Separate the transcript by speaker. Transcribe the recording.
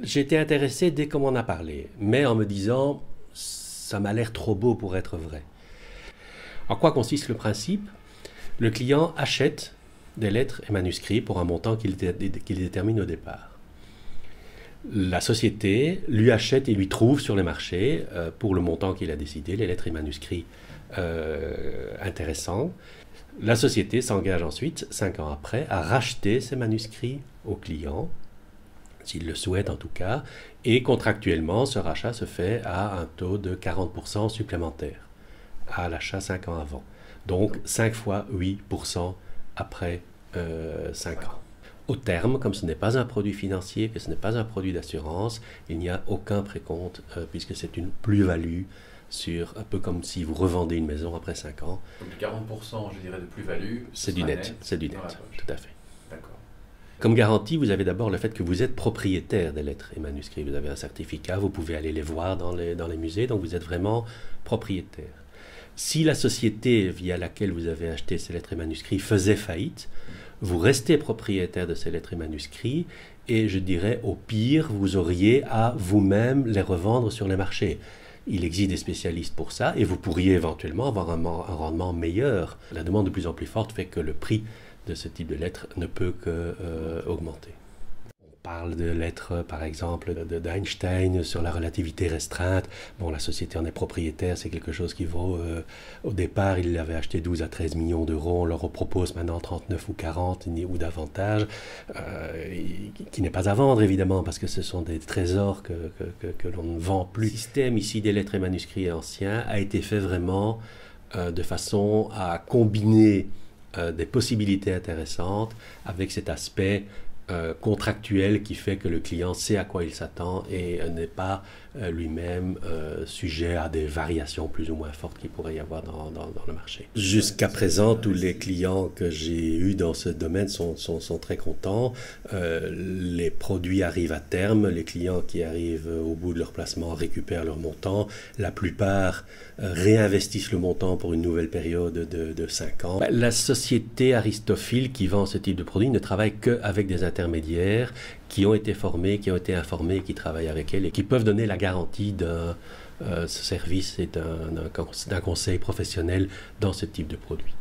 Speaker 1: J'ai été intéressé dès qu'on m'en a parlé, mais en me disant, ça m'a l'air trop beau pour être vrai. En quoi consiste le principe? Le client achète des lettres et manuscrits pour un montant qu'il détermine au départ. La société lui achète et lui trouve sur le marché, pour le montant qu'il a décidé, les lettres et manuscrits intéressants. La société s'engage ensuite, 5 ans après, à racheter ces manuscrits au client, s'il le souhaite en tout cas, et contractuellement, ce rachat se fait à un taux de 40% supplémentaire à l'achat 5 ans avant. Donc 5 fois 8% après 5 ans. Au terme, comme ce n'est pas un produit financier, que ce n'est pas un produit d'assurance, il n'y a aucun précompte puisque c'est une plus-value sur, un peu comme si vous revendez une maison après 5 ans.
Speaker 2: Donc 40% je dirais de plus-value.
Speaker 1: C'est du net, c'est du net, tout à fait.
Speaker 2: D'accord.
Speaker 1: Comme garantie, vous avez d'abord le fait que vous êtes propriétaire des lettres et manuscrits. Vous avez un certificat, vous pouvez aller les voir dans les musées, donc vous êtes vraiment propriétaire. Si la société via laquelle vous avez acheté ces lettres et manuscrits faisait faillite, vous restez propriétaire de ces lettres et manuscrits et je dirais au pire, vous auriez à vous-même les revendre sur les marchés. Il existe des spécialistes pour ça et vous pourriez éventuellement avoir un rendement meilleur. La demande de plus en plus forte fait que le prix de ce type de lettres ne peut qu'augmenter. On parle de lettres, par exemple, d'Einstein sur la relativité restreinte. Bon, la société en est propriétaire, c'est quelque chose qui vaut... au départ, il avait acheté 12 à 13 millions d'euros. On leur propose maintenant 39 ou 40 ou davantage, qui n'est pas à vendre, évidemment, parce que ce sont des trésors que l'on ne vend plus. Le système ici des lettres et manuscrits anciens a été fait vraiment de façon à combiner des possibilités intéressantes avec cet aspect contractuel qui fait que le client sait à quoi il s'attend et n'est pas lui-même sujet à des variations plus ou moins fortes qu'il pourrait y avoir dans le marché. Jusqu'à présent, tous les clients que j'ai eus dans ce domaine sont très contents. Les produits arrivent à terme, les clients qui arrivent au bout de leur placement récupèrent leur montant. La plupart réinvestissent le montant pour une nouvelle période de 5 ans. La société Aristophil qui vend ce type de produit ne travaille qu'avec des intermédiaires qui ont été formés, qui ont été informés, qui travaillent avec elle et qui peuvent donner la garantie d'un service et d'un conseil professionnel dans ce type de produit.